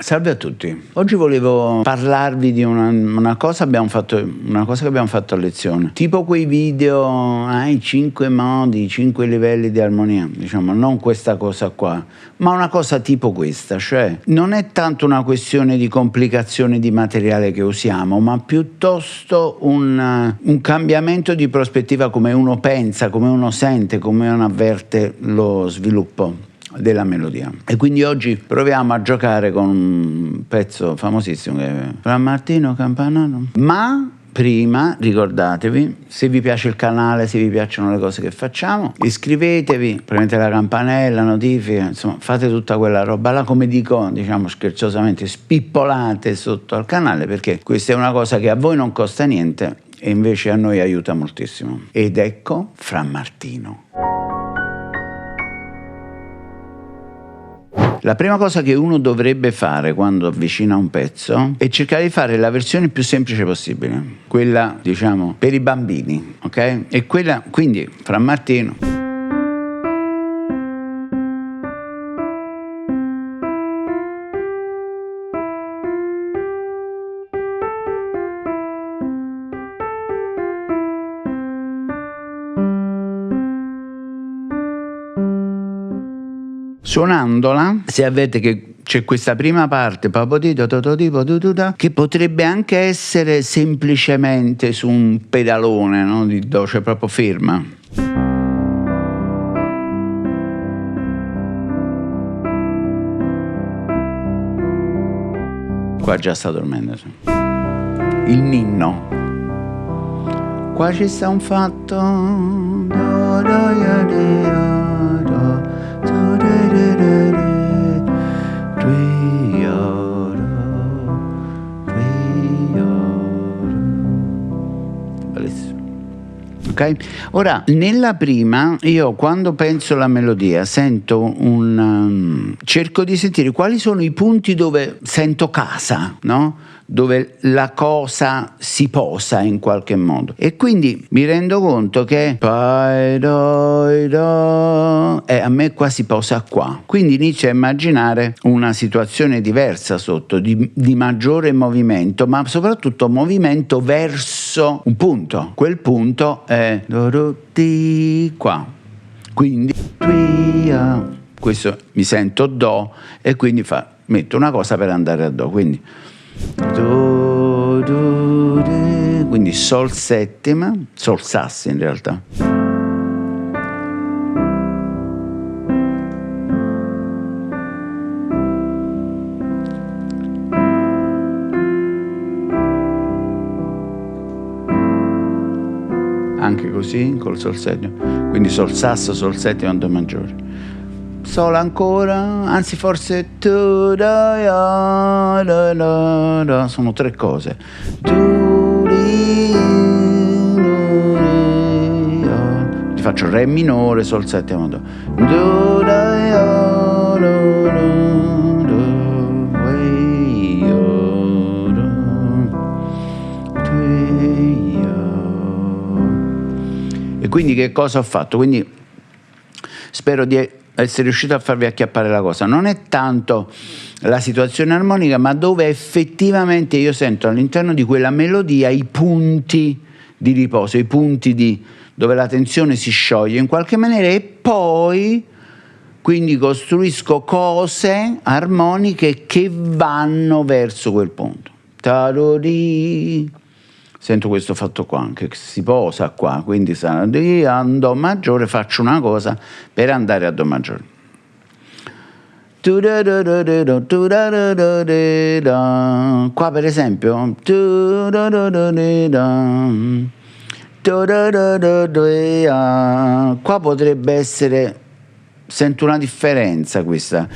Salve a tutti, oggi volevo parlarvi di una cosa che abbiamo fatto a lezione, tipo quei video, i 5 modi, i 5 livelli di armonia, diciamo, non questa cosa qua, ma una cosa tipo questa, cioè non è tanto una questione di complicazione di materiale che usiamo, ma piuttosto un cambiamento di prospettiva, come uno pensa, come uno sente, come uno avverte lo sviluppo della melodia. E quindi oggi proviamo a giocare con un pezzo famosissimo che è Fra Martino Campanaro. Ma prima ricordatevi, se vi piace il canale, se vi piacciono le cose che facciamo, iscrivetevi, premete la campanella, notifiche, insomma fate tutta quella roba là, come dico, diciamo scherzosamente, spippolate sotto al canale, perché questa è una cosa che a voi non costa niente e invece a noi aiuta moltissimo. Ed ecco Fra Martino. La prima cosa che uno dovrebbe fare quando avvicina un pezzo è cercare di fare la versione più semplice possibile, quella, diciamo, per i bambini, ok? E quella, quindi, Fra Martino. Suonandola, se avete che c'è questa prima parte che potrebbe anche essere semplicemente su un pedalone, no? Di do, cioè proprio ferma. Qua già sta dormendo. Il ninno. Qua ci sta un fatto. Okay? Ora, nella prima, io quando penso alla melodia sento cerco di sentire quali sono i punti dove sento casa, no? Dove la cosa si posa in qualche modo, e quindi mi rendo conto che a me qua si posa qua, quindi inizio a immaginare una situazione diversa sotto, di maggiore movimento, ma soprattutto movimento verso un punto. Quel punto è qua, quindi questo mi sento do e quindi metto una cosa per andare a do, quindi quindi sol settima, sol sassi in realtà. Anche così col sol settima, quindi sol sasso, sol settima, do maggiore. Sol ancora, anzi forse sono tre cose. Ti faccio re minore, sol settima, do. E quindi che cosa ho fatto? Quindi spero di essere riuscito a farvi acchiappare la cosa. Non è tanto la situazione armonica, ma dove effettivamente io sento all'interno di quella melodia i punti di riposo, i punti dove la tensione si scioglie in qualche maniera, e poi quindi costruisco cose armoniche che vanno verso quel punto. Sento questo fatto qua, che si posa qua, quindi sarà di a do maggiore, faccio una cosa per andare a do maggiore. Qua per esempio qua potrebbe essere, sento una differenza questa.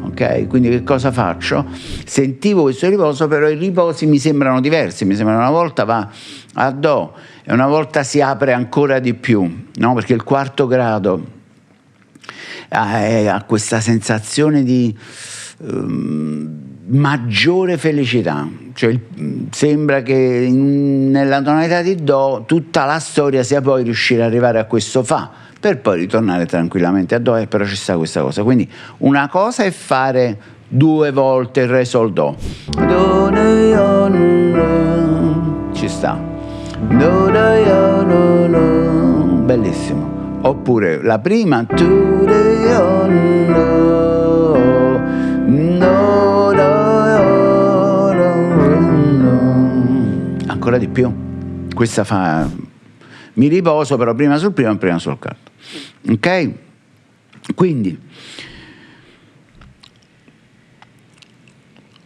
Ok, quindi che cosa faccio? Sentivo questo riposo, però i riposi mi sembrano diversi, mi sembra una volta va a do e una volta si apre ancora di più, no? Perché il quarto grado ha questa sensazione di maggiore felicità, cioè sembra che nella tonalità di do tutta la storia sia poi riuscire ad arrivare a questo fa per poi ritornare tranquillamente a do, e però ci sta questa cosa. Quindi una cosa è fare 2 volte il re sol do, ci sta, bellissimo. Oppure la prima, ancora di più, questa fa, mi riposo però prima sul primo e prima sul quarto, ok? Quindi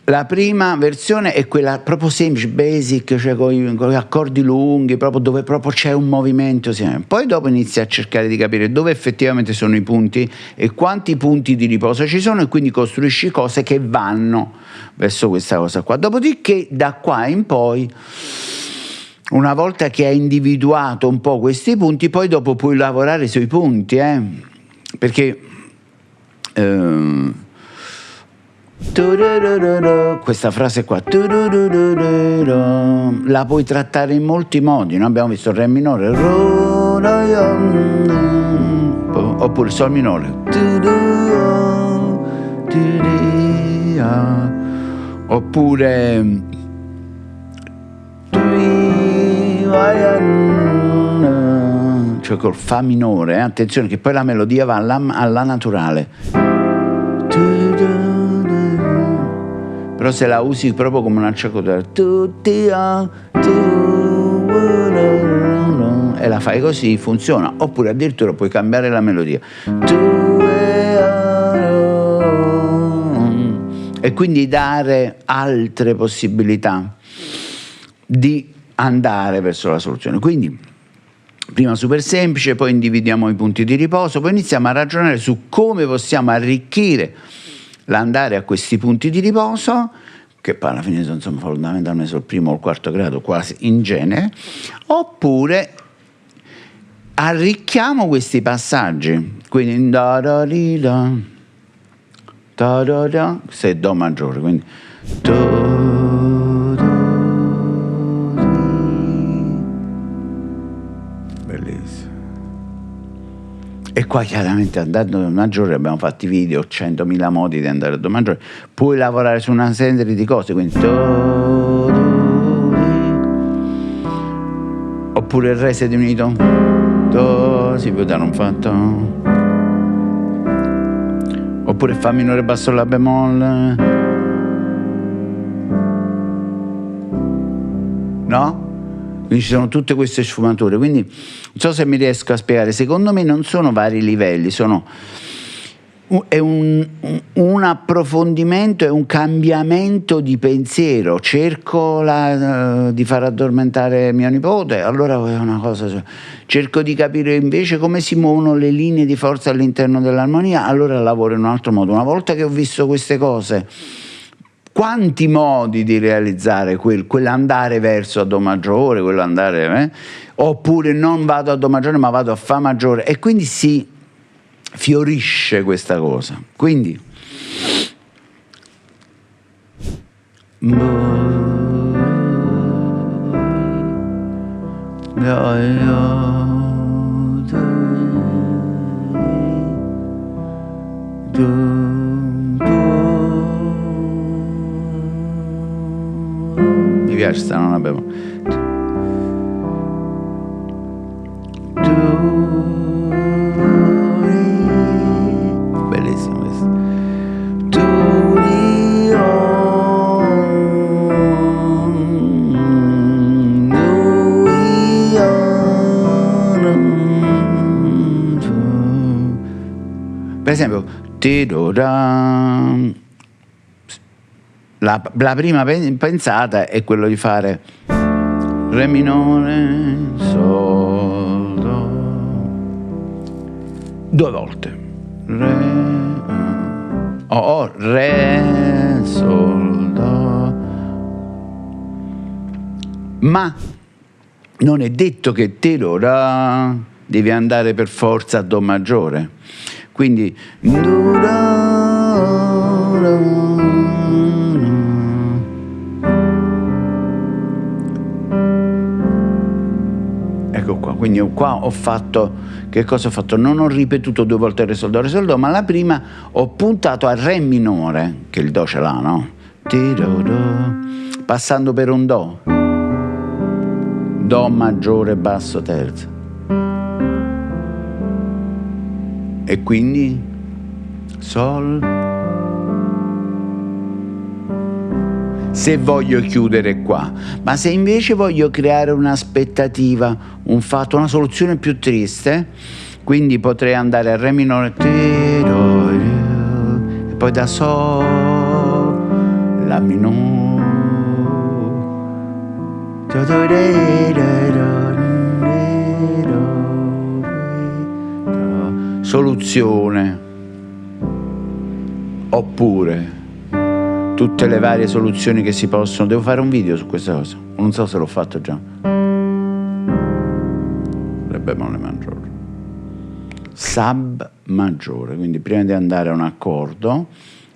la prima versione è quella proprio semplice, basic, cioè con gli accordi lunghi, proprio dove proprio c'è un movimento. Poi dopo inizi a cercare di capire dove effettivamente sono i punti e quanti punti di riposo ci sono, e quindi costruisci cose che vanno verso questa cosa qua. Dopodiché da qua in poi, una volta che hai individuato un po' questi punti, poi dopo puoi lavorare sui punti, perché questa frase qua la puoi trattare in molti modi, no? Abbiamo visto il re minore, oppure sol minore, oppure cioè col fa minore, attenzione che poi la melodia va alla naturale, però se la usi proprio come una acciaccottura e la fai così, funziona. Oppure addirittura puoi cambiare la melodia e quindi dare altre possibilità di andare verso la soluzione. Quindi prima super semplice, poi individuiamo i punti di riposo, poi iniziamo a ragionare su come possiamo arricchire l'andare a questi punti di riposo, che poi alla fine sono fondamentalmente sul primo o il quarto grado quasi in genere, oppure arricchiamo questi passaggi, quindi se è do maggiore, quindi bellissimo. E qua chiaramente andando a do maggiore abbiamo fatto i video, 100.000 modi di andare a do maggiore, puoi lavorare su una serie di cose, quindi oppure il re diminuito, si può dare un fatto, oppure fa minore basso la bemolle, no? Quindi ci sono tutte queste sfumature, quindi non so se mi riesco a spiegare. Secondo me non sono vari livelli, è un approfondimento, è un cambiamento di pensiero. Cerco di far addormentare mio nipote, allora è una cosa, cerco di capire invece come si muovono le linee di forza all'interno dell'armonia, allora lavoro in un altro modo. Una volta che ho visto queste cose, quanti modi di realizzare quell'andare verso a do maggiore, quell'andare, oppure non vado a do maggiore ma vado a fa maggiore, e quindi si fiorisce questa cosa. Quindi mi piace, sta non abbiamo bellissimo questo. Per esempio la prima pensata è quello di fare re minore, sol, do, 2 volte, re, sol, do, ma non è detto che devi andare per forza a do maggiore, quindi Ecco qua, quindi qua ho fatto, che cosa ho fatto? Non ho ripetuto 2 volte Re, Sol, Do, ma la prima ho puntato a Re minore, che il Do ce l'ha, no? Passando per un Do maggiore, basso, terza. E quindi Sol. Se voglio chiudere qua, ma se invece voglio creare un'aspettativa, un fatto, una soluzione più triste, quindi potrei andare a Re minore e poi da Sol, La minore, soluzione, oppure tutte le varie soluzioni che si possono. Devo fare un video su questa cosa, non so se l'ho fatto già. Re bemolle maggiore, sub maggiore, quindi prima di andare a un accordo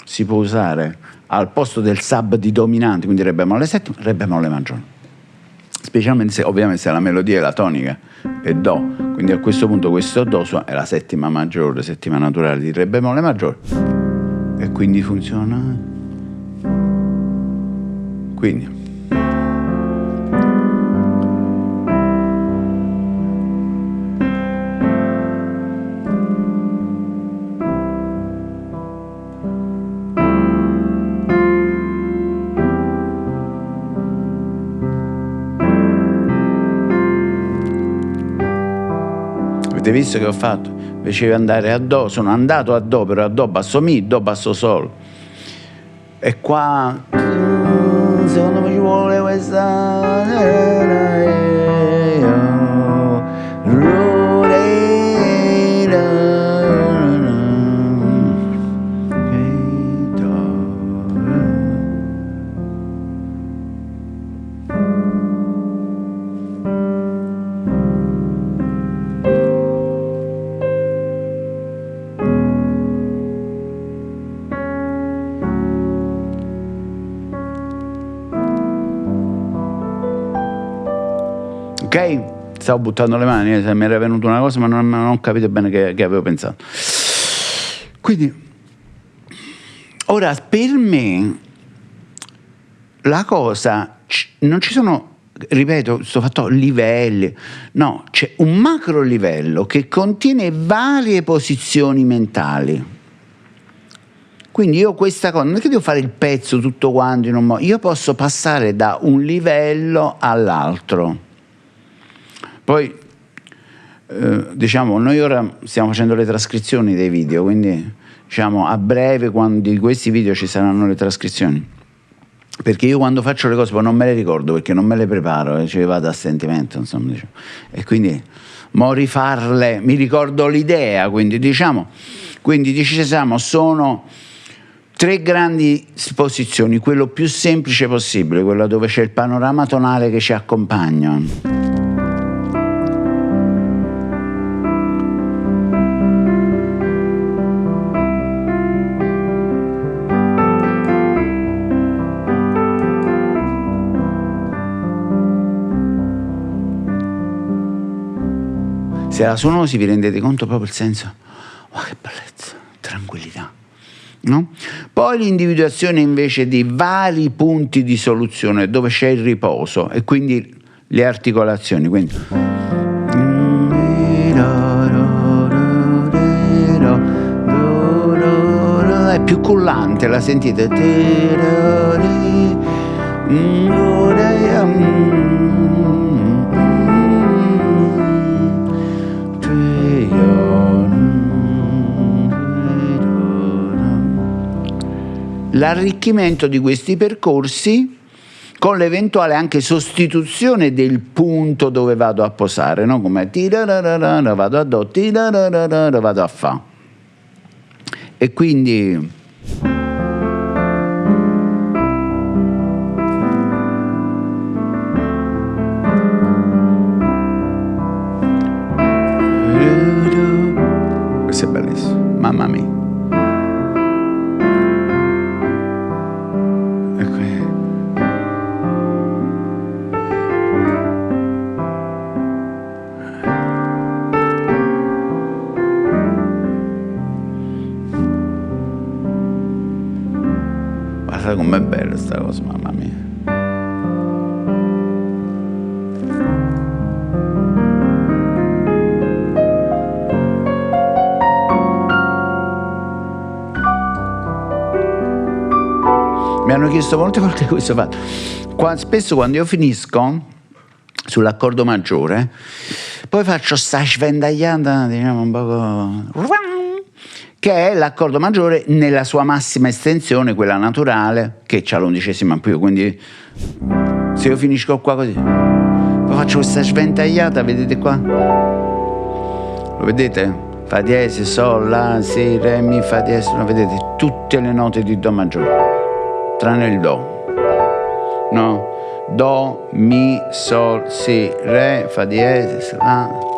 si può usare al posto del sub di dominante, quindi Re bemolle settima, Re bemolle maggiore, specialmente se ovviamente se la melodia è la tonica è Do, quindi a questo punto questo Do è la settima maggiore, settima naturale di Re bemolle maggiore, e quindi funziona. Quindi avete visto che ho fatto? Invece di andare a Do, sono andato a Do, però a Do basso Mi, Do basso Sol, e qua secondo me ci vuole questa ok? Stavo buttando le mani, se mi era venuta una cosa, ma non ho capito bene che avevo pensato. Quindi, ora per me la cosa, non ci sono, ripeto, sto fatto livelli, no, c'è un macro livello che contiene varie posizioni mentali. Quindi io questa cosa, non è che devo fare il pezzo tutto quanto in un modo, io posso passare da un livello all'altro. Poi, diciamo, noi ora stiamo facendo le trascrizioni dei video, quindi diciamo a breve di questi video ci saranno le trascrizioni, perché io quando faccio le cose poi non me le ricordo, perché non me le preparo, ci vado a sentimento, insomma, diciamo. E quindi mo rifarle, mi ricordo l'idea, quindi diciamo, sono 3 grandi posizioni, quello più semplice possibile, quello dove c'è il panorama tonale che ci accompagna. Se la suono così vi rendete conto proprio il senso, oh, che bellezza, tranquillità, no? Poi l'individuazione invece di vari punti di soluzione dove c'è il riposo e quindi le articolazioni, quindi è più cullante, la sentite? L'arricchimento di questi percorsi con l'eventuale anche sostituzione del punto dove vado a posare, no? Come vado a Do, vado a Fa. E quindi questo è bellissimo, mamma mia. Guarda com'è bella sta cosa, mamma mia. Mi hanno chiesto molte volte questo fatto. Spesso quando io finisco sull'accordo maggiore, poi faccio sta svendagliata, diciamo un poco, che è l'accordo maggiore nella sua massima estensione, quella naturale, che c'ha l'11ª in più, quindi se io finisco qua così, poi faccio questa sventagliata, vedete qua? Lo vedete? Fa diesis, sol, la, si, re, mi, fa diesis, lo vedete? Tutte le note di do maggiore, tranne il do, no? Do, mi, sol, si, re, fa diesis, la.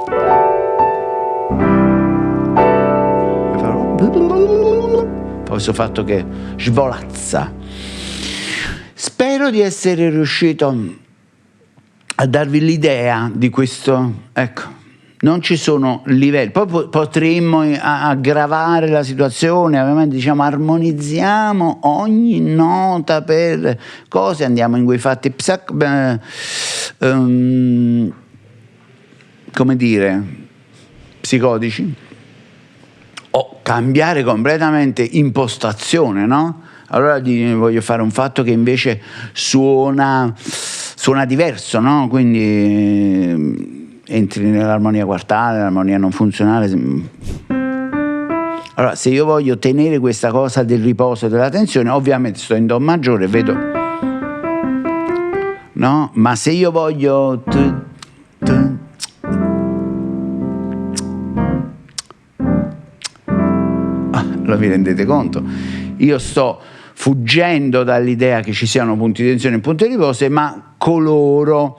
Poi questo fatto che svolazza. Spero di essere riuscito a darvi l'idea di questo, ecco. Non ci sono livelli, poi potremmo aggravare la situazione, ovviamente diciamo armonizziamo ogni nota per cose, andiamo in quei fatti come dire, psicotici, o cambiare completamente impostazione, no? Allora voglio fare un fatto che invece suona diverso, no? Quindi entri nell'armonia quartale, l'armonia non funzionale. Allora, se io voglio tenere questa cosa del riposo e della tensione, ovviamente sto in do maggiore, vedo, no? Ma se io voglio lo vi rendete conto? Io sto fuggendo dall'idea che ci siano punti di tensione e punti di riposo, ma coloro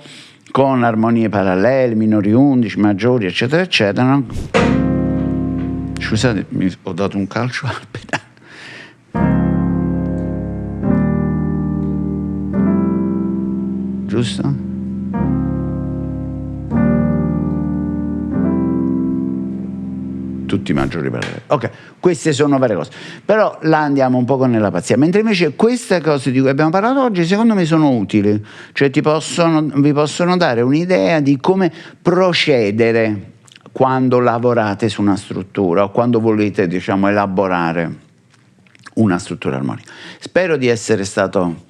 con armonie parallele, minori 11, maggiori, eccetera, eccetera, no? Scusate, ho dato un calcio al pedale. Giusto? Tutti i maggiori paralleli. Ok, queste sono varie cose. Però là andiamo un po' nella pazzia. Mentre invece queste cose di cui abbiamo parlato oggi, secondo me, sono utili. Cioè vi possono dare un'idea di come procedere quando lavorate su una struttura o quando volete, diciamo, elaborare una struttura armonica. Spero di essere stato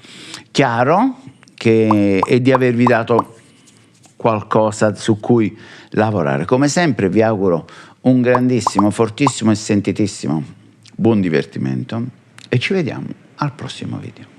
chiaro e di avervi dato qualcosa su cui lavorare. Come sempre vi auguro un grandissimo, fortissimo e sentitissimo buon divertimento e ci vediamo al prossimo video.